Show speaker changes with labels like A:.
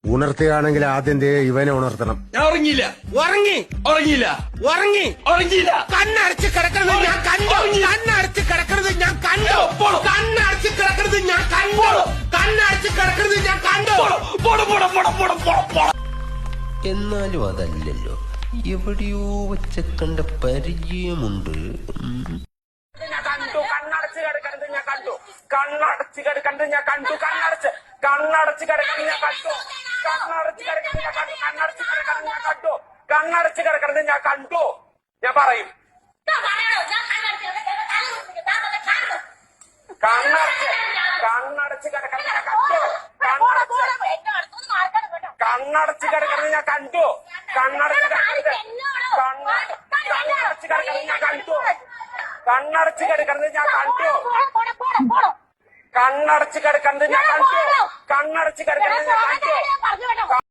A: ഉണർത്തുകയാണെങ്കിൽ ആദ്യം ഇവനെ ഉണർത്തണം.
B: ഞാൻ ഉറങ്ങിയില്ല. ഉറങ്ങിയില്ല.
C: കണ്ണടച്ച് കിടക്കുന്നത് ഞാൻ കണ്ടു. കണ്ണടച്ച് കിടക്കുന്നത് ഞാൻ കണ്ടു. കണ്ണടച്ച് കിടക്കുന്നത് ഞാൻ കണ്ടു. കണ്ണടച്ച് കിടക്കുന്നത് ഞാൻ കണ്ടു.
D: എന്നാലും അതല്ലല്ലോ, എവിടെയോ വെച്ച കണ്ട പരിചയമുണ്ട്.
C: കണ്ണടച്ച് കിടക്കുന്നത് ഞാൻ കണ്ടു. കണ്ണടച്ച് കിടക്കുന്നത് ഞാൻ കണ്ടു. കണ്ണടച്ച് കിടക്കുന്നത് ഞാൻ കണ്ടു. കണ്ണടച്ച് കിടക്കുന്നത് ഞാൻ കണ്ടു. കണ്ണടച്ച് കിടക്കുന്നത് ഞാൻ കണ്ടു. കണ്ണടച്ച് കിടക്കുന്നത് ഞാൻ കണ്ടു. ഞാൻ പറയും കണ്ണടച്ച് കിടക്കുന്നത് ഞാൻ കണ്ടു. കണ്ണടച്ച് കിടക്കുന്നത് ഞാൻ കണ്ടു. കണ്ണടച്ച് കിടക്കുന്നത് ഞാൻ കണ്ടു. കണ്ണടച്ച് കിടക്കുന്നത് ഞാൻ കണ്ടു. കണ്ണടച്ച് കിടക്കുന്നത് ഞാൻ കണ്ടു. കണ്ണടച്ച് കിടക്കുന്നത് ഞാൻ കണ്ടു.